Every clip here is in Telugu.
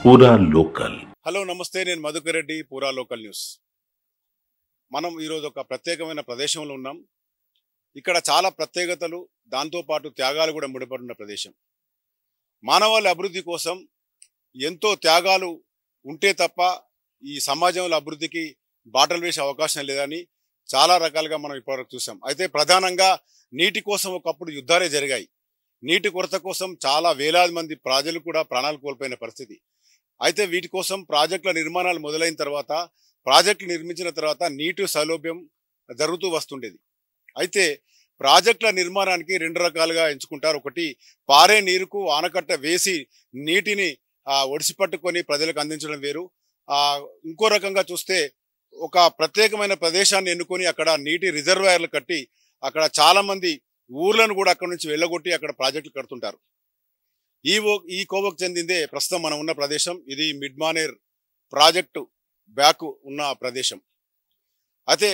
పూరా లోకల్. హలో నమస్తే, నేను మధుకర్ రెడ్డి, పూరా లోకల్ న్యూస్. మనం ఈరోజు ఒక ప్రత్యేకమైన ప్రదేశంలో ఉన్నాం. ఇక్కడ చాలా ప్రత్యేకతలు, దాంతోపాటు త్యాగాలు కూడా ముడిపడిన ప్రదేశం. మానవాళి అభివృద్ధి కోసం ఎంతో త్యాగాలు ఉంటే తప్ప ఈ సమాజంలో అభివృద్ధికి బాటలు వేసే అవకాశం లేదని చాలా రకాలుగా మనం ఇప్పటివరకు చూసాం. అయితే ప్రధానంగా నీటి కోసం ఒకప్పుడు యుద్ధాలే జరిగాయి. నీటి కొరత కోసం చాలా వేలాది మంది ప్రజలు కూడా ప్రాణాలు కోల్పోయిన పరిస్థితి. అయితే వీటి కోసం ప్రాజెక్టుల నిర్మాణాలు మొదలైన తర్వాత, ప్రాజెక్టులు నిర్మించిన తర్వాత నీటి సౌలభ్యం జరుగుతూ వస్తుండేది. అయితే ప్రాజెక్టుల నిర్మాణానికి రెండు రకాలుగా ఎంచుకుంటారు. ఒకటి, పారే నీరుకు ఆనకట్ట వేసి నీటిని ఒడిసి పట్టుకొని ప్రజలకు అందించడం వేరు. ఇంకో రకంగా చూస్తే ఒక ప్రత్యేకమైన ప్రదేశాన్ని ఎన్నుకొని అక్కడ నీటి రిజర్వాయర్లు కట్టి అక్కడ చాలా మంది ఊర్లను కూడా అక్కడ నుంచి వెళ్ళగొట్టి అక్కడ ప్రాజెక్టులు కడుతుంటారు. ఈ కోవకు చెందిందే ప్రస్తుతం మనం ఉన్న ప్రదేశం. ఇది మిడ్మానేర్ ప్రాజెక్టు బ్యాక్ ఉన్న ప్రదేశం. అయితే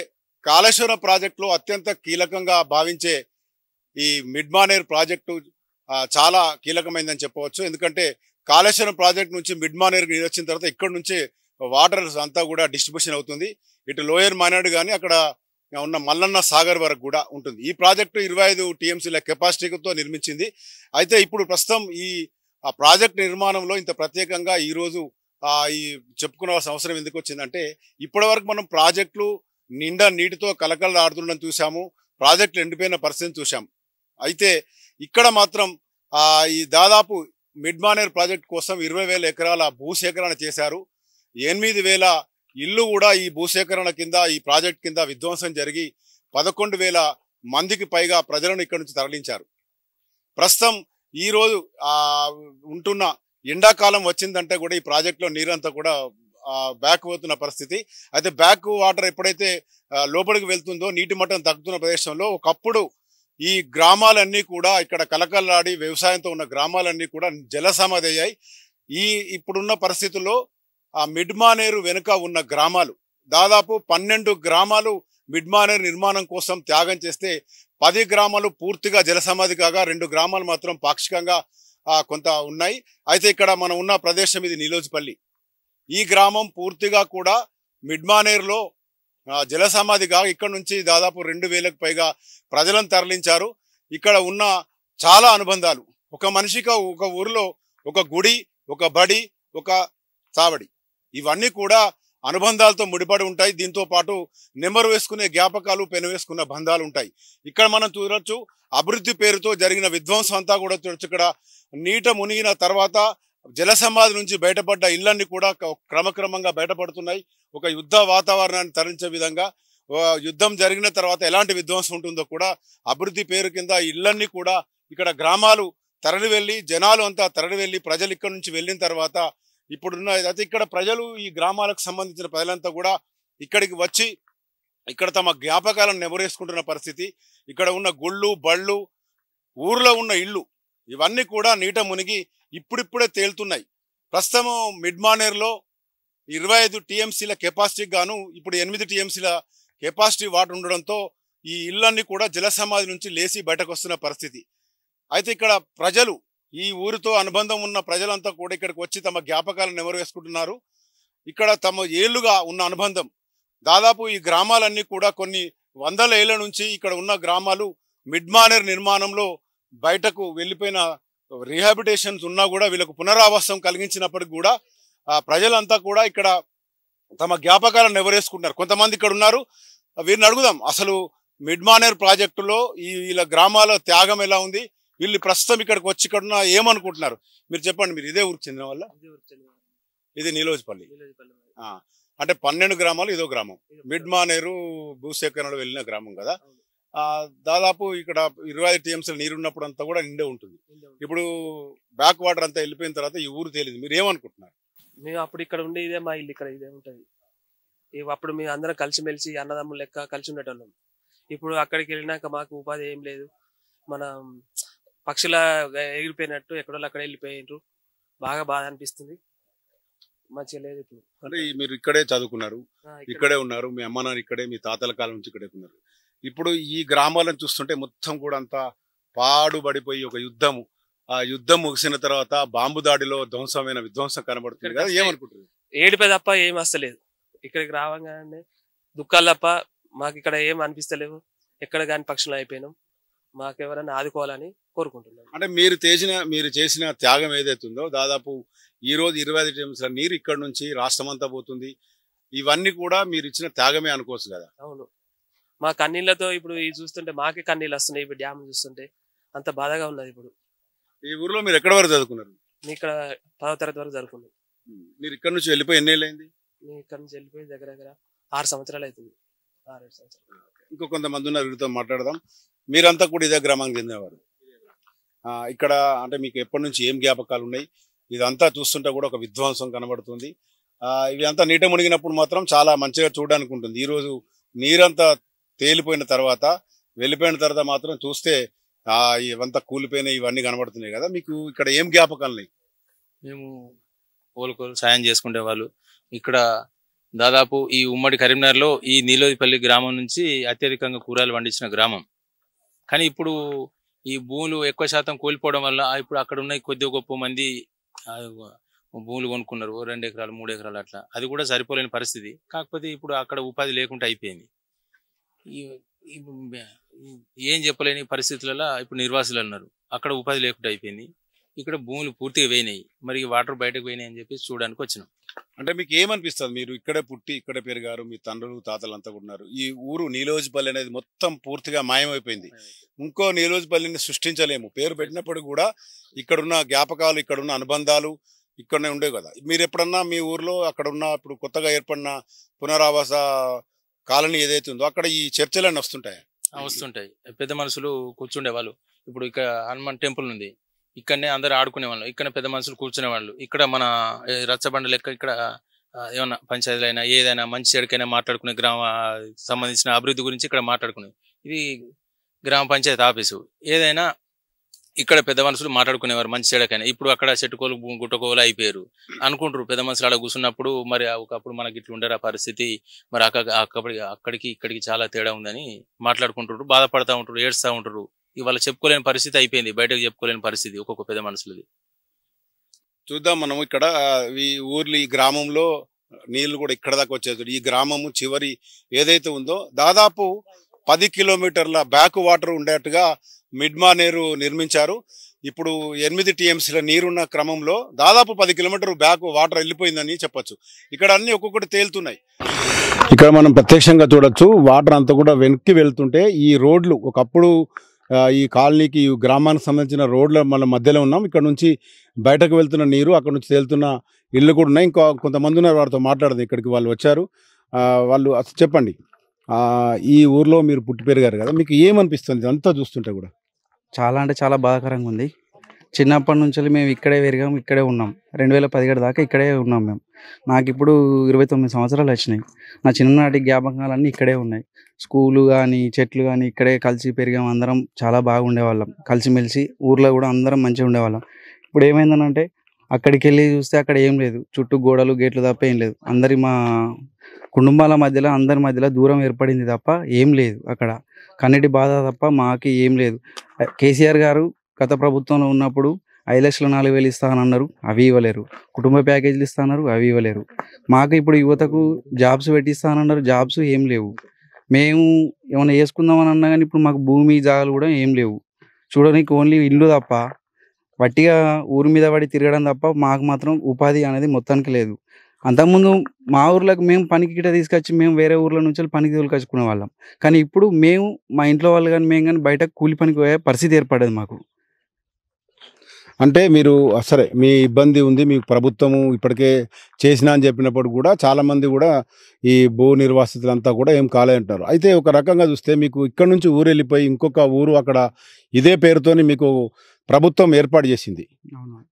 కాళేశ్వరం ప్రాజెక్టులో అత్యంత కీలకంగా భావించే ఈ మిడ్మానేర్ ప్రాజెక్టు చాలా కీలకమైందని చెప్పవచ్చు. ఎందుకంటే కాళేశ్వరం ప్రాజెక్టు నుంచి మిడ్మానేర్ నీరు వచ్చిన తర్వాత ఇక్కడ నుంచే వాటర్ అంతా కూడా డిస్ట్రిబ్యూషన్ అవుతుంది. ఇటు లోయర్ మైనాడు కానీ అక్కడ ఉన్న మల్లన్న సాగర్ వరకు కూడా ఉంటుంది. ఈ ప్రాజెక్టు 25 టీఎంసీల కెపాసిటీతో నిర్మించింది. అయితే ఇప్పుడు ప్రస్తుతం ఈ ప్రాజెక్ట్ నిర్మాణంలో ఇంత ప్రత్యేకంగా ఈరోజు ఈ చెప్పుకోవాల్సిన అవసరం ఎందుకు వచ్చిందంటే, ఇప్పటి వరకు మనం ప్రాజెక్టులు నిండా నీటితో కలకల ఆడుతుండడం చూసాము, ప్రాజెక్టులు ఎండిపోయిన పరిస్థితిని చూసాం. అయితే ఇక్కడ మాత్రం ఈ దాదాపు మిడ్మానేర్ ప్రాజెక్ట్ కోసం 20,000 ఎకరాల భూసేకరణ చేశారు. 8,000 ఇల్లు కూడా ఈ భూసేకరణ కింద, ఈ ప్రాజెక్ట్ కింద విధ్వంసం జరిగి 11,000 మందికి పైగా ప్రజలను ఇక్కడ నుంచి తరలించారు. ప్రస్తుతం ఈ రోజు ఉంటున్న ఎండాకాలం వచ్చిందంటే కూడా ఈ ప్రాజెక్టులో నీరంతా కూడా బ్యాక్ పోతున్న పరిస్థితి. అయితే బ్యాక్ వాటర్ ఎప్పుడైతే లోపలికి వెళ్తుందో, నీటి మట్టం తగ్గుతున్న ప్రదేశంలో ఒకప్పుడు ఈ గ్రామాలన్నీ కూడా ఇక్కడ కలకల్లాడి వ్యవసాయంతో ఉన్న గ్రామాలన్నీ కూడా జలసమాధి అయ్యాయి. ఇప్పుడున్న పరిస్థితుల్లో ఆ మిడ్మానేరు వెనుక ఉన్న గ్రామాలు దాదాపు 12 గ్రామాలు మిడ్మానేరు నిర్మాణం కోసం త్యాగం చేస్తే 10 గ్రామాలు పూర్తిగా జలసమాధి కాగా 2 గ్రామాలు మాత్రం పాక్షికంగా కొంత ఉన్నాయి. అయితే ఇక్కడ మనం ఉన్న ప్రదేశం ఇది నీలోజిపల్లి. ఈ గ్రామం పూర్తిగా కూడా మిడ్మానేరులో జలసమాధిగా ఇక్కడ నుంచి దాదాపు 2,000కు పైగా ప్రజలను తరలించారు. ఇక్కడ ఉన్న చాలా అనుబంధాలు, ఒక మనిషికి ఒక ఊరిలో ఒక గుడి, ఒక బడి, ఒక చావడి, ఇవన్నీ కూడా అనుబంధాలతో ముడిపడి ఉంటాయి. దీంతో పాటు నెంబర్ వేసుకునే జ్ఞాపకాలు, పెను వేసుకున్న బంధాలు ఉంటాయి. ఇక్కడ మనం చూడొచ్చు, అభివృద్ధి పేరుతో జరిగిన విధ్వంసం అంతా కూడా చూడొచ్చు. ఇక్కడ నీట మునిగిన తర్వాత జలసమాధి నుంచి బయటపడ్డ ఇళ్ళన్నీ కూడా క్రమక్రమంగా బయటపడుతున్నాయి. ఒక యుద్ధ వాతావరణాన్ని తరలించే విధంగా, యుద్ధం జరిగిన తర్వాత ఎలాంటి విధ్వంసం ఉంటుందో కూడా అభివృద్ధి పేరు కింద ఇళ్ళన్నీ కూడా ఇక్కడ గ్రామాలు తరలి వెళ్ళి, జనాలు అంతా తరలి వెళ్ళి, ప్రజలు ఇక్కడ నుంచి వెళ్ళిన తర్వాత ఇప్పుడున్న అయితే ఇక్కడ ప్రజలు, ఈ గ్రామాలకు సంబంధించిన ప్రజలంతా కూడా ఇక్కడికి వచ్చి ఇక్కడ తమ జ్ఞాపకాలను నెమరేసుకుంటున్న పరిస్థితి. ఇక్కడ ఉన్న గుళ్ళు, బళ్ళు, ఊర్లో ఉన్న ఇళ్ళు ఇవన్నీ కూడా నీట మునిగి ఇప్పుడిప్పుడే తేలుతున్నాయి. ప్రస్తుతం మిడ్మానేర్లో 25 టీఎంసీల కెపాసిటీకి గాను ఇప్పుడు 8 టీఎంసీల కెపాసిటీ వాటర్ ఉండడంతో ఈ ఇళ్ళన్నీ కూడా జలసమాధి నుంచి లేచి బయటకు వస్తున్న పరిస్థితి. అయితే ఇక్కడ ప్రజలు, ఈ ఊరితో అనుబంధం ఉన్న ప్రజలంతా కూడా ఇక్కడికి వచ్చి తమ జ్ఞాపకాలను నెమరేసుకుంటున్నారు. ఇక్కడ తమ ఏళ్లుగా ఉన్న అనుబంధం, దాదాపు ఈ గ్రామాలన్నీ కూడా కొన్ని 100 ఏళ్ల నుంచి ఇక్కడ ఉన్న గ్రామాలు మిడ్మానేర్ నిర్మాణంలో బయటకు వెళ్ళిపోయిన రీహాబిటేషన్స్ ఉన్నా కూడా వీళ్ళకు పునరావాసం కలిగించినప్పటికి కూడా ప్రజలంతా కూడా ఇక్కడ తమ జ్ఞాపకాలను నెవరేసుకుంటున్నారు. కొంతమంది ఇక్కడ ఉన్నారు, వీరిని అడుగుదాం అసలు మిడ్మానేర్ ప్రాజెక్టులో వీళ్ళ గ్రామాల త్యాగం ఎలా ఉంది, వీళ్ళు ప్రస్తుతం ఇక్కడికి వచ్చి ఇక్కడ ఏమనుకుంటున్నారు, మీరు చెప్పండి. మీరు ఇదే ఊరికి చెందిన వాళ్ళ? ఇది నీలోజిపల్లి. అంటే 12 గ్రామాలు ఇదో గ్రామం. మిడ్మానేరు భూసేకరణలో వెళ్ళిన గ్రామం కదా. దాదాపు ఇక్కడ 25 టీఎంసీల నీరు ఉన్నప్పుడు అంతా కూడా నిండే ఉంటుంది. ఇప్పుడు బ్యాక్ వాటర్ అంతా వెళ్ళిపోయిన తర్వాత ఈ ఊరు తేలింది, మీరు ఏమనుకుంటున్నారు? మేము అప్పుడు ఇక్కడ ఉండి ఇదే మా ఇల్లు, ఇక్కడ ఇదే ఉంటుంది. అప్పుడు మేము అందరం కలిసిమెలిసి అన్నదమ్ములు లెక్క కలిసి ఉండేటోళ్ళం. ఇప్పుడు అక్కడికి వెళ్ళినాక మాకు ఉపాధి ఏం లేదు. మన పక్షుల ఎగిరిపోయినట్టు ఎక్కడో అక్కడ వెళ్ళిపోయినారు. బాగా బాధ అనిపిస్తుంది, మంచిగా లేదు. ఇప్పుడు అంటే మీరు ఇక్కడే చదువుకున్నారు, ఇక్కడే ఉన్నారు, మీ అమ్మ నాన్న ఇక్కడే, మీ తాతల కాలం నుంచి ఇక్కడే ఉన్నారు. ఇప్పుడు ఈ గ్రామాలను చూస్తుంటే మొత్తం కూడా అంతా పాడుబడిపోయి ఒక యుద్ధము, ఆ యుద్ధం ముగిసిన తర్వాత బాంబు దాడిలో ధ్వంసమైన విధ్వంసం కనబడుతుంది కదా, ఏమనుకుంటున్నారు? ఏడిపే తప్ప ఏం వస్తలేదు. ఇక్కడికి రావగానే దుఃఖాలు తప్ప మాకు ఇక్కడ ఏం అనిపిస్తలేవు. ఎక్కడ కాని పక్షులు అయిపోయినాం. మాకు ఎవరైనా ఆదుకోవాలని కోరుకుంటున్నాం. అంటే మీరు చేసిన త్యాగం ఏదైతుందో దాదాపు ఈ రోజు 25 టీఎంసీల నీరు ఇక్కడ నుంచి రాష్ట్రం అంతా పోతుంది. ఇవన్నీ కూడా మీరు ఇచ్చిన త్యాగమే అనుకోవచ్చు కదా. అవును, మా కన్నీళ్లతో ఇప్పుడు ఇది చూస్తుంటే మాకే కన్నీళ్ళు వస్తున్నాయి. ఇప్పుడు డ్యామ్ చూస్తుంటే అంత బాధగా ఉన్నది. ఇప్పుడు ఈ ఊర్లో మీరు ఎక్కడ వరకు చదువుకున్నారు? మీ ఇక్కడ 10వ తరగతి వరకు జరుపుకున్నాం. మీరు ఇక్కడ నుంచి వెళ్ళిపోయి ఎన్నేళ్ళైంది? మీ ఇక్కడ నుంచి వెళ్ళిపోయి దగ్గర దగ్గర 6 సంవత్సరాలు అవుతుంది. 6-7 సంవత్సరాలు. ఇంకో కొంతమంది ఉన్నారు, వీరితో మాట్లాడదాం. మీరంతా కూడా ఇదే గ్రామానికి చెందినవారు. ఇక్కడ అంటే మీకు ఎప్పటి నుంచి ఏం జ్ఞాపకాలు ఉన్నాయి? ఇదంతా చూస్తుంటే కూడా ఒక విధ్వంసం కనబడుతుంది. ఇవి అంతా నీట మునిగినప్పుడు మాత్రం చాలా మంచిగా చూడడానికి ఉంటుంది. ఈరోజు నీరంతా తేలిపోయిన తర్వాత వెళ్ళిపోయిన తర్వాత మాత్రం చూస్తే ఇవంతా కూలిపోయినాయి, ఇవన్నీ కనబడుతున్నాయి కదా. మీకు ఇక్కడ ఏం జ్ఞాపకాలు ఉన్నాయి? మేము కోలుకోలు సాయం చేసుకునే వాళ్ళు. ఇక్కడ దాదాపు ఈ ఉమ్మడి కరీంనగర్లో ఈ నీలోదిపల్లి గ్రామం నుంచి అత్యధికంగా కూరగాయలు పండించిన గ్రామం. కానీ ఇప్పుడు ఈ భూములు ఎక్కువ శాతం కోల్పోవడం వల్ల ఇప్పుడు అక్కడ ఉన్న కొద్ది గొప్ప మంది భూములు కొనుక్కున్నారు. 2 ఎకరాలు 3 ఎకరాలు అట్లా. అది కూడా సరిపోలేని పరిస్థితి. కాకపోతే ఇప్పుడు అక్కడ ఉపాధి లేకుండా అయిపోయింది. ఏం చెప్పలేని పరిస్థితులలో ఇప్పుడు నిర్వాసులు అన్నారు. అక్కడ ఉపాధి లేకుండా అయిపోయింది. ఇక్కడ భూములు పూర్తిగా పోయినాయి. మరి వాటర్ బయటకు పోయినాయి అని చెప్పి చూడడానికి వచ్చినాం. అంటే మీకు ఏమనిపిస్తుంది? మీరు ఇక్కడే పుట్టి ఇక్కడే పెరిగారు, మీ తండ్రులు తాతలు అంతా ఉన్నారు. ఈ ఊరు నీలోజిపల్లి అనేది మొత్తం పూర్తిగా మాయమైపోయింది. ఇంకో నీలోజిపల్లిని సృష్టించలేము. పేరు పెట్టినప్పుడు కూడా ఇక్కడున్న జ్ఞాపకాలు, ఇక్కడున్న అనుబంధాలు ఇక్కడనే ఉండేవి కదా. మీరు ఎప్పుడన్నా మీ ఊర్లో అక్కడ ఉన్న ఇప్పుడు కొత్తగా ఏర్పడిన పునరావాస కాలనీ ఏదైతే ఉందో అక్కడ ఈ చర్చలన్నీ వస్తుంటాయి? వస్తుంటాయి. పెద్ద మనుషులు కూర్చుండే వాళ్ళు. ఇప్పుడు ఇక్కడ హనుమాన్ టెంపుల్ ఉంది, ఇక్కడనే అందరు ఆడుకునే వాళ్ళు, ఇక్కడ పెద్ద మనుషులు కూర్చునే వాళ్ళు. ఇక్కడ మన రచ్చబండ లెక్క ఇక్కడ ఏమన్నా పంచాయతీలు అయినా ఏదైనా మంచి చెడుకైనా మాట్లాడుకునే గ్రామ సంబంధించిన అభివృద్ధి గురించి ఇక్కడ మాట్లాడుకునేది. ఇది గ్రామ పంచాయతీ ఆఫీసు. ఏదైనా ఇక్కడ పెద్ద మనుషులు మాట్లాడుకునేవారు మంచి చెడకైనా. ఇప్పుడు అక్కడ చెట్టుకోలు గుట్టకోలు అయిపోయారు అనుకుంటారు. పెద్ద మనుషులు అలా కూర్చున్నప్పుడు మరి ఒకప్పుడు మనకి ఇట్లా ఉండరు ఆ పరిస్థితి, మరి అక్కడికి ఇక్కడికి చాలా తేడా ఉందని మాట్లాడుకుంటారు, బాధపడతా ఉంటారు, ఏడుస్తూ ఉంటారు. ఇవాళ చెప్పుకోలేని పరిస్థితి అయిపోయింది, బయటకు చెప్పుకోలేని పరిస్థితి ఒక్కొక్క పెద్ద మనుషులది. చూద్దాం మనం ఇక్కడ ఈ ఊర్లు ఈ గ్రామంలో నీళ్లు కూడా ఇక్కడ దాకా వచ్చేది. ఈ గ్రామము చివరి ఏదైతే ఉందో దాదాపు 10 కిలోమీటర్ల బ్యాక్ వాటర్ ఉండేట్టుగా మిడ్మానేరు నిర్మించారు. ఇప్పుడు 8 టీఎంసీల నీరున్న క్రమంలో దాదాపు 10 కిలోమీటర్ బ్యాక్ వాటర్ వెళ్ళిపోయిందని చెప్పొచ్చు. ఇక్కడ అన్ని ఒక్కొక్కటి తేలుతున్నాయి. ఇక్కడ మనం ప్రత్యక్షంగా చూడొచ్చు. వాటర్ అంతా కూడా వెనక్కి వెళ్తుంటే ఈ రోడ్లు ఒకప్పుడు ఈ కాలనీకి ఈ గ్రామానికి సంబంధించిన రోడ్ల మన మధ్యలో ఉన్నాం. ఇక్కడ నుంచి బయటకు వెళ్తున్న నీరు, అక్కడ నుంచి తేలుతున్న ఇళ్ళు కూడా ఉన్నాయి. ఇంకా కొంతమంది ఉన్నారు, వారితో మాట్లాడదాం. ఇక్కడికి వాళ్ళు వచ్చారు. వాళ్ళు చెప్పండి, ఈ ఊర్లో మీరు పుట్టి పెరిగారు కదా, మీకు ఏమనిపిస్తుంది అంతా చూస్తుంటే? కూడా చాలా అంటే చాలా బాధాకరంగా ఉంది. చిన్నప్పటి నుంచి మేము ఇక్కడే పెరిగాం, ఇక్కడే ఉన్నాం. 2017 దాకా ఇక్కడే ఉన్నాం మేము. నాకు ఇప్పుడు 29 సంవత్సరాలు వచ్చినాయి. నా చిన్ననాటి జ్ఞాపకాలన్నీ ఇక్కడే ఉన్నాయి. స్కూలు కానీ చెట్లు కానీ ఇక్కడే కలిసి పెరిగాం. అందరం చాలా బాగా ఉండేవాళ్ళం, కలిసిమెలిసి. ఊర్లో కూడా అందరం మంచిగా ఉండేవాళ్ళం. ఇప్పుడు ఏమైందనంటే అక్కడికి వెళ్ళి చూస్తే అక్కడ ఏం లేదు, చుట్టూ గోడలు గేట్లు తప్ప ఏం లేదు. మా కుటుంబాల మధ్యలో అందరి మధ్యలో దూరం ఏర్పడింది తప్ప ఏం లేదు. అక్కడ కన్నీటి బాధ తప్ప మాకు ఏం లేదు. కేసీఆర్ గారు గత ప్రభుత్వంలో ఉన్నప్పుడు 5 లక్షల 4,000 ఇస్తానన్నారు, అవి ఇవ్వలేరు. కుటుంబ ప్యాకేజీలు ఇస్తానన్నారు, అవి ఇవ్వలేరు. మాకు ఇప్పుడు యువతకు జాబ్స్ పెట్టిస్తానన్నారు, జాబ్స్ ఏం లేవు. మేము ఏమైనా వేసుకుందామని అన్నా కానీ ఇప్పుడు మాకు భూమి జాగాలు కూడా ఏం లేవు. చూడడానికి ఓన్లీ ఇల్లు తప్ప, వట్టిగా ఊరి మీద పడి తిరగడం తప్ప మాకు మాత్రం ఉపాధి అనేది మొత్తానికి లేదు. అంతకుముందు మా ఊర్లోకి మేము పనికి గిట్ట తీసుకొచ్చి మేము వేరే ఊర్ల నుంచి పనికి తోలుకొచ్చుకునే వాళ్ళం. కానీ ఇప్పుడు మేము మా ఇంట్లో వాళ్ళు కానీ మేము కానీ బయట కూలి పనికి పోయే పరిస్థితి ఏర్పడేది మాకు. అంటే మీరు సరే మీ ఇబ్బంది ఉంది, మీకు ప్రభుత్వము ఇప్పటికే చేసినా అని చెప్పినప్పుడు కూడా చాలామంది కూడా ఈ భూ నిర్వాసితులంతా కూడా ఏం కాలేదంటారు. అయితే ఒక రకంగా చూస్తే మీకు ఇక్కడ నుంచి ఊరు వెళ్ళిపోయి ఇంకొక ఊరు అక్కడ ఇదే పేరుతోని మీకు ప్రభుత్వం ఏర్పాటు చేసింది,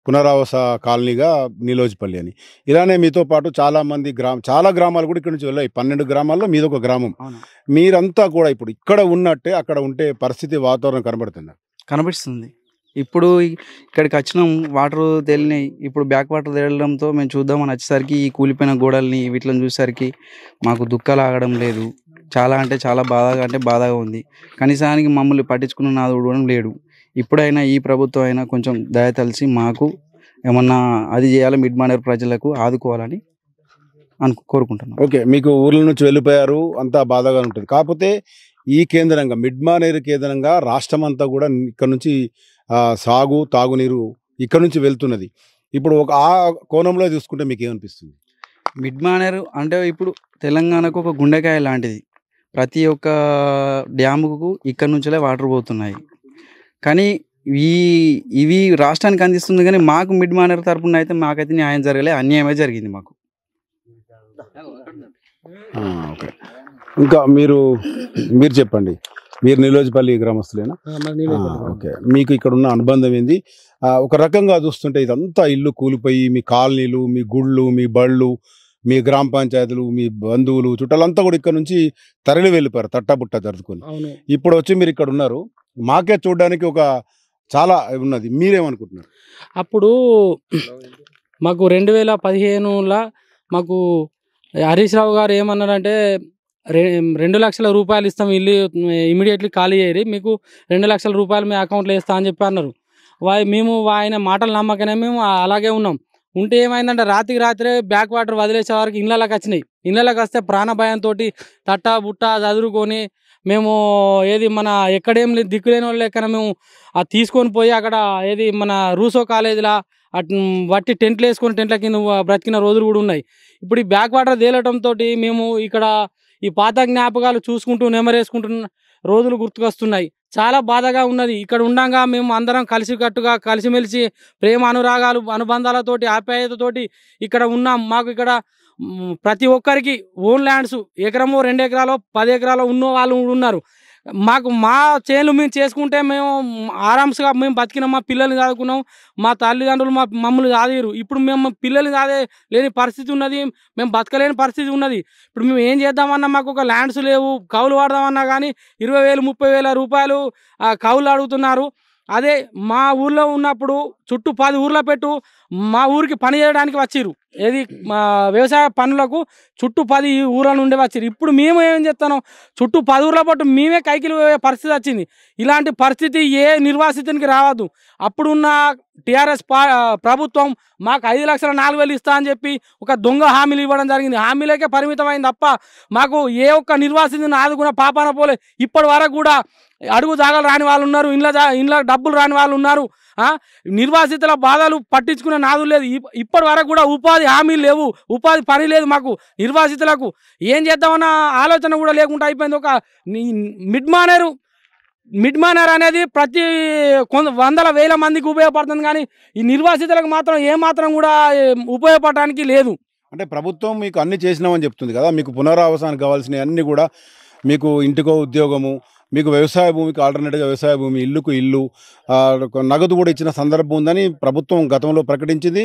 పునరావాస కాలనీగా నీలోజిపల్లి అని. ఇలానే మీతో పాటు చాలా గ్రామాలు కూడా ఇక్కడ నుంచి వెళ్ళాయి. 12 గ్రామాల్లో మీదొక గ్రామం. మీరంతా కూడా ఇప్పుడు ఇక్కడ ఉన్నట్టే అక్కడ ఉంటే పరిస్థితి, వాతావరణం కనిపిస్తుంది. ఇప్పుడు ఇక్కడికి వచ్చినాం, వాటర్ తేలినాయి. ఇప్పుడు బ్యాక్ వాటర్ తేలడంతో మేము చూద్దామని వచ్చేసరికి ఈ కూలిపోయిన గోడల్ని వీటిని చూసేసరికి మాకు దుఃఖాలు ఆగడం లేదు. చాలా అంటే చాలా బాధగా ఉంది. కనీసానికి మమ్మల్ని పట్టించుకున్న నాదుడు కూడా లేడు. ఇప్పుడైనా ఈ ప్రభుత్వం అయినా కొంచెం దయ తలిచి మాకు ఏమన్నా అది చేయాలి, మిడ్ మానేరు ప్రజలకు ఆదుకోవాలని కోరుకుంటున్నాం. ఓకే, మీకు ఊర్ల నుంచి వెళ్ళిపోయారు, అంతా బాధగా ఉంటుంది. కాకపోతే ఈ కేంద్రంగా మిడ్ మానేరు కేంద్రంగా రాష్ట్రం అంతా కూడా ఇక్కడ నుంచి సాగు తాగునీరు ఇక్కడ నుంచి వెళ్తున్నది. ఇప్పుడు ఆ కోణంలో చూసుకుంటే మీకు ఏమనిపిస్తుంది? మిడ్ మానేరు అంటే ఇప్పుడు తెలంగాణకు ఒక గుండెకాయ లాంటిది. ప్రతి ఒక్క డ్యాముకు ఇక్కడ నుంచే వాటర్ పోతున్నాయి. కానీ ఇవి రాష్ట్రానికి అందిస్తుంది, కానీ మాకు మిడ్ మానేరు తరపున అయితే మాకైతే న్యాయం జరగలే, అన్యాయమే జరిగింది మాకు. ఓకే, ఇంకా మీరు చెప్పండి. మీరు నిలోజిపల్లి గ్రామస్తులేనా? ఓకే, మీకు ఇక్కడ ఉన్న అనుబంధం ఏంది? ఒక రకంగా చూస్తుంటే ఇదంతా ఇల్లు కూలిపోయి మీ కాలనీలు, మీ గుళ్ళు, మీ బళ్ళు, మీ గ్రామ పంచాయతీలు, మీ బంధువులు చుట్టాలంతా కూడా ఇక్కడ నుంచి తరలి వెళ్ళిపోయారు తట్టబుట్ట జరుపుకొని. ఇప్పుడు వచ్చి మీరు ఇక్కడ ఉన్నారు, మాకే చూడడానికి ఒక చాలా ఉన్నది. మీరేమనుకుంటున్నారు? అప్పుడు మాకు 2015లో మాకు హరీష్ రావు గారు ఏమన్నారంటే 2 లక్షల రూపాయలు ఇస్తాం, ఇల్లు ఇమీడియట్లీ ఖాళీ చేయరు, మీకు 2 లక్షల రూపాయలు మీ అకౌంట్లో వేస్తా అని చెప్పి అన్నారు. మేము ఆయన మాటలు నమ్మకనే మేము అలాగే ఉన్నాం. ఉంటే ఏమైందంటే రాత్రే బ్యాక్ వాటర్ వదిలేసే వారికి ఇళ్ళకి వచ్చినాయి. ఇళ్ళకి వస్తే ప్రాణభయంతో తట్ట బుట్ట చదువుకొని మేము మన ఎక్కడేం దిక్కులేని వాళ్ళు లెక్కన మేము తీసుకొని పోయి అక్కడ మన రూసో కాలేజీలో వట్టి టెంట్లు వేసుకొని టెంట్ల కింద బ్రతికిన రోజులు కూడా ఉన్నాయి. ఇప్పుడు ఈ బ్యాక్ వాటర్ తేలటంతో మేము ఇక్కడ ఈ పాత జ్ఞాపకాలు చూసుకుంటూ నెమరేసుకుంటున్న రోజులు గుర్తుకొస్తున్నాయి. చాలా బాధగా ఉన్నది. ఇక్కడ ఉండగా మేము అందరం కలిసికట్టుగా కలిసిమెలిసి ప్రేమ అనురాగాలు అనుబంధాలతోటి ఆప్యాయతతోటి ఇక్కడ ఉన్నాం. మాకు ఇక్కడ ప్రతి ఒక్కరికి ఓన్ ల్యాండ్స్ 1 ఎకరమో 2 ఎకరాలో 10 ఎకరాలో ఉన్న వాళ్ళు ఉన్నారు. మాకు మా చేనులు మేము చేసుకుంటే మేము ఆరామ్స్గా మేము బతికినాం, మా పిల్లల్ని చదువుకున్నాం, మా తల్లిదండ్రులు మమ్మల్ని చదివారు. ఇప్పుడు మేము పిల్లల్ని చదివే లేని పరిస్థితి ఉన్నది, మేము బతకలేని పరిస్థితి ఉన్నది. ఇప్పుడు మేము ఏం చేద్దామన్నా మాకు ఒక ల్యాండ్స్ లేవు, కౌలు వాడదామన్నా కానీ 20,000 30,000 రూపాయలు కౌలు అడుగుతున్నారు. అదే మా ఊర్లో ఉన్నప్పుడు చుట్టూ 10 ఊర్ల పెట్టు మా ఊరికి పని చేయడానికి వచ్చిర్రు, వ్యవసాయ పనులకు చుట్టూ 10 ఊర్ల నుండి వచ్చిర్రు. ఇప్పుడు మేము ఏం చేస్తాను, చుట్టూ 10 ఊర్ల పట్టు మేమే కైకిలు పోయే పరిస్థితి వచ్చింది. ఇలాంటి పరిస్థితి ఏ నిర్వాసితునికి రావద్దు. అప్పుడున్న టీఆర్ఎస్ ప్రభుత్వం మాకు 5,04,000 ఇస్తా అని చెప్పి ఒక దొంగ హామీలు ఇవ్వడం జరిగింది. హామీలకే పరిమితమైంది తప్ప మాకు ఏ ఒక్క నిర్వాసితుని ఆదుకున్న పాపాన పోలే. ఇప్పటి వరకు కూడా అడుగు జాగాలు రాని వాళ్ళు ఉన్నారు, ఇండ్ల డబ్బులు రాని వాళ్ళు ఉన్నారు. నిర్వాసితుల బాధలు పట్టించుకునే నాదు లేదు. ఇప్పటి వరకు కూడా ఉపాధి హామీలు లేవు, ఉపాధి పని లేదు మాకు నిర్వాసితులకు. ఏం చేద్దామన్న ఆలోచన కూడా లేకుండా అయిపోయింది. ఒక మిడ్ మానేర్ అనేది ప్రతి 100,000 మందికి ఉపయోగపడుతుంది, కానీ ఈ నిర్వాసితులకు మాత్రం ఏమాత్రం కూడా ఉపయోగపడడానికి లేదు. అంటే ప్రభుత్వం మీకు అన్ని చేసినామని చెప్తుంది కదా, మీకు పునరావాసానికి కావాల్సినవి అన్నీ కూడా, మీకు ఇంటికో ఉద్యోగము, మీకు వ్యవసాయ భూమికి ఆల్టర్నేటివ్గా వ్యవసాయ భూమి, ఇల్లుకు ఇల్లు, నగదు కూడా ఇచ్చిన సందర్భం ఉందని ప్రభుత్వం గతంలో ప్రకటించింది.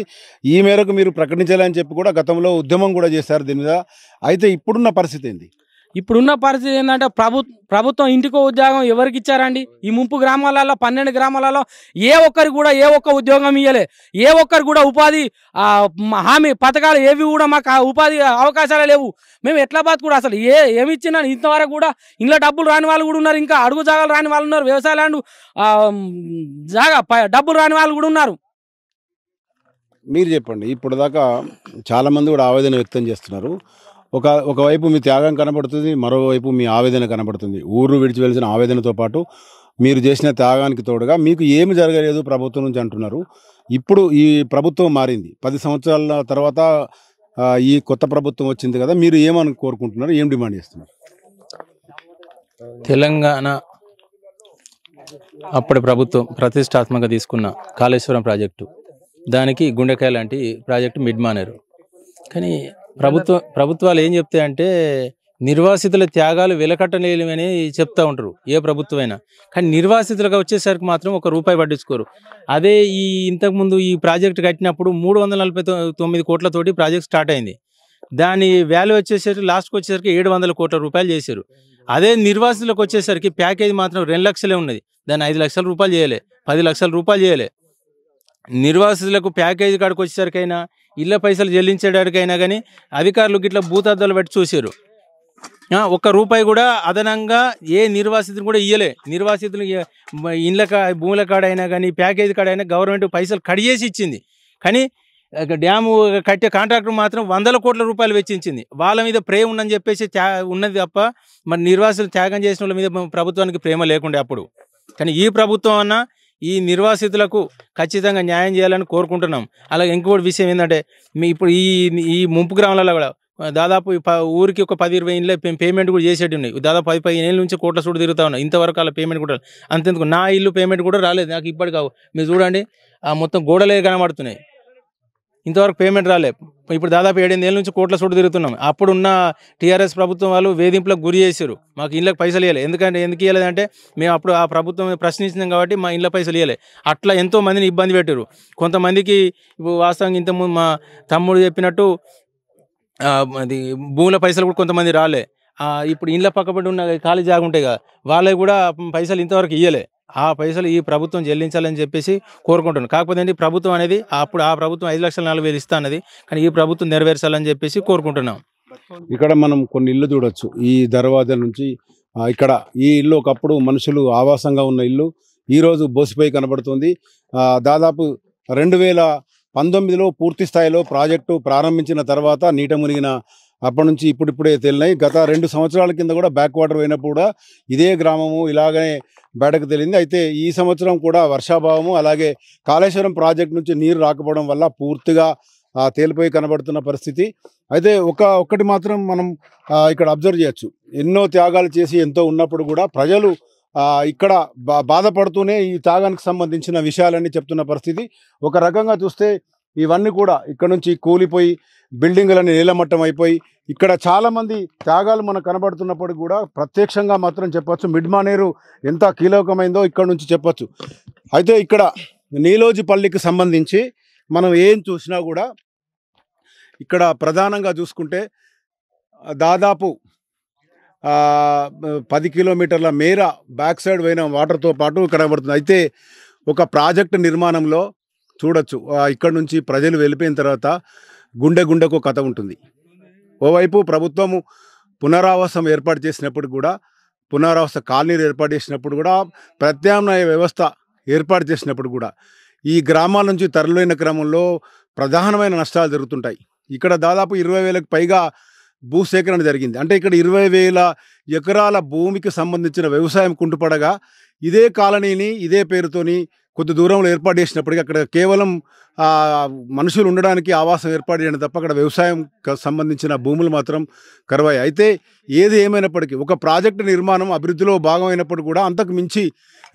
ఈ మేరకు మీరు ప్రకటించాలని చెప్పి కూడా గతంలో ఉద్యమం కూడా చేశారు దీని మీద. అయితే ఇప్పుడున్న పరిస్థితి ఏంది? ఇప్పుడున్న పరిస్థితి ఏంటంటే ప్రభుత్వం ఇంటికో ఉద్యోగం ఎవరికి ఇచ్చారండి? ఈ ముంపు గ్రామాలలో 12 గ్రామాలలో ఏ ఒక్క ఉద్యోగం ఇవ్వలే. ఏ ఒక్కరు కూడా ఉపాధి హామీ పథకాలు ఏవి కూడా మాకు ఉపాధి అవకాశాలు లేవు. మేము ఎట్లా బతుకుడు అసలు ఏమి ఇచ్చినా ఇంతవరకు కూడా ఇంట్లో డబ్బులు రాని వాళ్ళు కూడా ఉన్నారు, ఇంకా అడుగు జాగాలు రాని వాళ్ళు ఉన్నారు, వ్యవసాయ ల్యాండ్ డబ్బులు రాని వాళ్ళు కూడా ఉన్నారు. మీరు చెప్పండి. ఇప్పుడు దాకా చాలామంది కూడా ఆవేదన వ్యక్తం చేస్తున్నారు. ఒకవైపు మీ త్యాగం కనబడుతుంది, మరోవైపు మీ ఆవేదన కనబడుతుంది. ఊరు విడిచి వెలిసిన ఆవేదనతో పాటు మీరు చేసిన త్యాగానికి తోడుగా మీకు ఏమి జరగలేదు ప్రభుత్వం నుంచి అంటున్నారు. ఇప్పుడు ఈ ప్రభుత్వం మారింది, 10 సంవత్సరాల తర్వాత ఈ కొత్త ప్రభుత్వం వచ్చింది కదా, మీరు ఏమని కోరుకుంటున్నారు, ఏం డిమాండ్ చేస్తున్నారు? తెలంగాణ అప్పటి ప్రభుత్వం ప్రతిష్టాత్మకంగా తీసుకున్న కాళేశ్వరం ప్రాజెక్టు, దానికి గుండెకాయ లాంటి ప్రాజెక్టు మిడ్ మానేరు. కానీ ప్రభుత్వాలు ఏం చెప్తాయంటే నిర్వాసితుల త్యాగాలు వెలకట్టలేమని చెప్తా ఉంటారు ఏ ప్రభుత్వమైనా. కానీ నిర్వాసితులుగా వచ్చేసరికి మాత్రం ₹1 పట్టించుకోరు. అదే ఇంతకుముందు ఈ ప్రాజెక్ట్ కట్టినప్పుడు 349 కోట్లతోటి ప్రాజెక్ట్ స్టార్ట్ అయింది. దాని వాల్యూ వచ్చేసరికి లాస్ట్కి వచ్చేసరికి 700 కోట్ల రూపాయలు చేశారు. అదే నిర్వాసితులకు వచ్చేసరికి ప్యాకేజ్ మాత్రం 2 లక్షలే ఉన్నది. దాన్ని 5 లక్షల రూపాయలు చేయలే, 10 లక్షల రూపాయలు చేయలే. నిర్వాసితులకు ప్యాకేజీ కాడికి వచ్చేసరికైనా ఇళ్ళ పైసలు చెల్లించడానికైనా కానీ అధికారులు గిట్లా భూతద్దాలు పెట్టి చూసారు. ఒక్క రూపాయి కూడా అదనంగా ఏ నిర్వాసితులు కూడా ఇయ్యలే. నిర్వాసితులు ఇండ్ల భూముల కాడైనా కానీ ప్యాకేజీ కాడైనా గవర్నమెంట్ పైసలు కడిగేసి ఇచ్చింది. కానీ డ్యాము కట్టే కాంట్రాక్టర్ మాత్రం 100 కోట్ల రూపాయలు వెచ్చించింది. వాళ్ళ మీద ప్రేమ ఉందని చెప్పేసి ఉన్నది తప్ప మరి నిర్వాసితులు త్యాగం చేసిన వాళ్ళ మీద ప్రభుత్వానికి ప్రేమ లేకుండే అప్పుడు. కానీ ఈ ప్రభుత్వం అన్న ఈ నిర్వాసితులకు ఖచ్చితంగా న్యాయం చేయాలని కోరుకుంటున్నాం. అలాగే ఇంకోటి విషయం ఏంటంటే ఇప్పుడు ఈ ముంపు గ్రామాలలో కూడా దాదాపు ఊరికి ఒక 10-20 ఇండ్ల పేమెంట్ కూడా చేసేటి ఉన్నాయి. దాదాపు 10-15 ఏళ్ళ నుంచి కోట్ల చూడు తిరుగుతా ఉన్నాయి. ఇంతవరకు అలా పేమెంట్ కూడా అంతెందుకు నా ఇల్లు పేమెంట్ కూడా రాలేదు నాకు ఇప్పటికి. మీరు చూడండి మొత్తం గోడలే కనబడుతున్నాయి, ఇంతవరకు పేమెంట్ రాలేదు. ఇప్పుడు దాదాపు 7-8 ఏళ్ళ నుంచి కోట్ల చూడు తిరుగుతున్నాం. అప్పుడున్న టీఆర్ఎస్ ప్రభుత్వం వాళ్ళు వేధింపులకు గురి చేశారు, మాకు ఇళ్ళకి పైసలు ఇవ్వలేదు. ఎందుకు ఇవ్వలేదంటే మేము అప్పుడు ఆ ప్రభుత్వం ప్రశ్నించినాం కాబట్టి మా ఇళ్ళ పైసలు ఇవ్వలేదు. అట్లా ఎంతో మందిని ఇబ్బంది పెట్టారు. కొంతమందికి ఇప్పుడు వాస్తవంగా ఇంతకుముందు మా తమ్ముడు చెప్పినట్టు అది భూముల పైసలు కూడా కొంతమంది రాలే. ఇప్పుడు ఇండ్ల పక్కపడి ఉన్న ఖాళీ జాగా ఉంటాయి కదా, వాళ్ళకి కూడా పైసలు ఇంతవరకు ఇవ్వలే. ఆ పైసలు ఈ ప్రభుత్వం చెల్లించాలని చెప్పేసి కోరుకుంటున్నాను. కాకపోతే ఏంటి ప్రభుత్వం అనేది అప్పుడు ఆ ప్రభుత్వం 5,04,000 ఇస్తా అన్నది, కానీ ఈ ప్రభుత్వం నెరవేర్చాలని చెప్పేసి కోరుకుంటున్నాం. ఇక్కడ మనం కొన్ని ఇల్లు చూడొచ్చు. ఈ దర్వాజా నుంచి ఇక్కడ ఈ ఇల్లు ఒకప్పుడు మనుషులు ఆవాసంగా ఉన్న ఇల్లు ఈరోజు బోసిపోయి కనబడుతుంది. దాదాపు 2019లో పూర్తి స్థాయిలో ప్రాజెక్టు ప్రారంభించిన తర్వాత నీట మునిగిన అప్పటి నుంచి ఇప్పుడిప్పుడే తేలినాయి. గత 2 సంవత్సరాల కింద కూడా బ్యాక్ వాటర్ పోయినప్పుడు కూడా ఇదే గ్రామము ఇలాగనే బయటకు తేలింది. అయితే ఈ సంవత్సరం కూడా వర్షాభావము అలాగే కాళేశ్వరం ప్రాజెక్టు నుంచి నీరు రాకపోవడం వల్ల పూర్తిగా తేలిపోయి కనబడుతున్న పరిస్థితి. అయితే ఒక్కటి మాత్రం మనం ఇక్కడ అబ్జర్వ్ చేయొచ్చు. ఎన్నో త్యాగాలు చేసి ఎంతో ఉన్నప్పుడు కూడా ప్రజలు ఇక్కడ బాధపడుతూనే ఈ త్యాగానికి సంబంధించిన విషయాలన్నీ చెప్తున్న పరిస్థితి. ఒక రకంగా చూస్తే ఇవన్నీ కూడా ఇక్కడ నుంచి కూలిపోయి బిల్డింగులన్నీ నీలమట్టం అయిపోయి ఇక్కడ చాలామంది త్యాగాలు మనకు కనబడుతున్నప్పుడు కూడా ప్రత్యక్షంగా మాత్రం చెప్పొచ్చు మిడ్మానేరు ఎంత కీలకమైందో ఇక్కడ నుంచి చెప్పొచ్చు. అయితే ఇక్కడ నీలోజిపల్లికి సంబంధించి మనం ఏం చూసినా కూడా ఇక్కడ ప్రధానంగా చూసుకుంటే దాదాపు 10 కిలోమీటర్ల మేర బ్యాక్ సైడ్ పోయిన వాటర్తో పాటు కనబడుతుంది. అయితే ఒక ప్రాజెక్టు నిర్మాణంలో చూడొచ్చు ఇక్కడ నుంచి ప్రజలు వెళ్ళిపోయిన తర్వాత గుండెకు కథ ఉంటుంది. ఓవైపు ప్రభుత్వము పునరావాసం ఏర్పాటు చేసినప్పుడు కూడా పునరావాస కాలనీలు ఏర్పాటు చేసినప్పుడు కూడా ప్రత్యామ్నాయ వ్యవస్థ ఏర్పాటు చేసినప్పుడు కూడా ఈ గ్రామాల నుంచి తరలిన క్రమంలో ప్రధానమైన నష్టాలు జరుగుతుంటాయి. ఇక్కడ దాదాపు 20,000కు పైగా భూసేకరణ జరిగింది. అంటే ఇక్కడ 20,000 ఎకరాల భూమికి సంబంధించిన వ్యవసాయం కుంటుపడగా ఇదే కాలనీని ఇదే పేరుతోని కొద్ది దూరంలో ఏర్పాటు చేసినప్పటికీ అక్కడ కేవలం మనుషులు ఉండడానికి ఆవాసం ఏర్పాటు చేయడం తప్ప అక్కడ వ్యవసాయం సంబంధించిన భూములు మాత్రం కరువాయి. అయితే ఏది ఏమైనప్పటికీ ఒక ప్రాజెక్టు నిర్మాణం అభివృద్ధిలో భాగమైనప్పుడు కూడా అంతకు మించి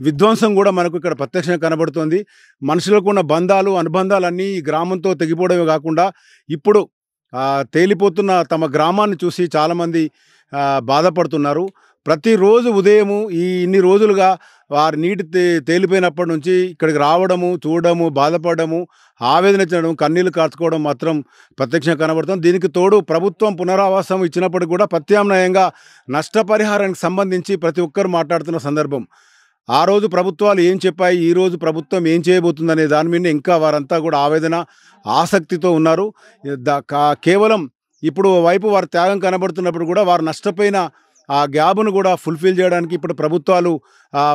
విధ్వంసం కూడా మనకు ఇక్కడ ప్రత్యక్షంగా కనబడుతుంది. మనుషులకు ఉన్న బంధాలు అనుబంధాలన్నీ ఈ గ్రామంతో తెగిపోవడమే కాకుండా ఇప్పుడు తేలిపోతున్న తమ గ్రామాన్ని చూసి చాలామంది బాధపడుతున్నారు. ప్రతిరోజు ఉదయము ఇన్ని రోజులుగా వారి నీటి తేలిపోయినప్పటి నుంచి ఇక్కడికి రావడము చూడడము బాధపడము ఆవేదన చెందడం కన్నీళ్లు కార్చుకోవడం మాత్రం ప్రత్యక్షంగా కనబడుతుంది. దీనికి తోడు ప్రభుత్వం పునరావాసం ఇచ్చినప్పటికీ కూడా ప్రత్యామ్నాయంగా నష్టపరిహారానికి సంబంధించి ప్రతి ఒక్కరు మాట్లాడుతున్న సందర్భం. ఆ రోజు ప్రభుత్వాలు ఏం చెప్పాయి, ఈరోజు ప్రభుత్వం ఏం చేయబోతుందనే దాని మీద ఇంకా వారంతా కూడా ఆవేదన ఆసక్తితో ఉన్నారు. కేవలం ఇప్పుడు వైపు వారి త్యాగం కనబడుతున్నప్పుడు కూడా వారు నష్టపోయిన ఆ గ్యాప్ను కూడా ఫుల్ఫిల్ చేయడానికి ఇప్పుడు ప్రభుత్వాలు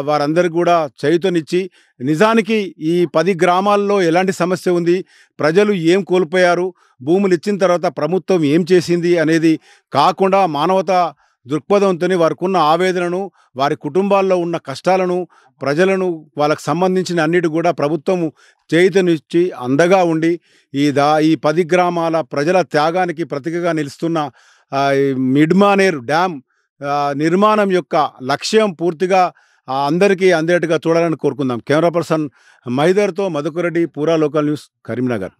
వారందరికీ కూడా చైతన్యనిచ్చి నిజానికి ఈ 10 గ్రామాల్లో ఎలాంటి సమస్య ఉంది, ప్రజలు ఏం కోల్పోయారు, భూములు ఇచ్చిన తర్వాత ప్రభుత్వం ఏం చేసింది అనేది కాకుండా మానవతా దృక్పథంతో వారికి ఉన్న ఆవేదనను వారి కుటుంబాల్లో ఉన్న కష్టాలను ప్రజలను వాళ్ళకు సంబంధించిన అన్నిటి కూడా ప్రభుత్వము చైతన్యనిచ్చి అండగా ఉండి ఈ 10 గ్రామాల ప్రజల త్యాగానికి ప్రతీకగా నిలుస్తున్న మిడ్మానేరు డ్యామ్ నిర్మాణం యొక్క లక్ష్యం పూర్తిగా అందరికీ అందేట్టుగా చూడాలని కోరుకుందాం. కెమెరా పర్సన్ మహిదర్తో మధుకర్ రెడ్డి, పూరా లోకల్ న్యూస్, కరీంనగర్.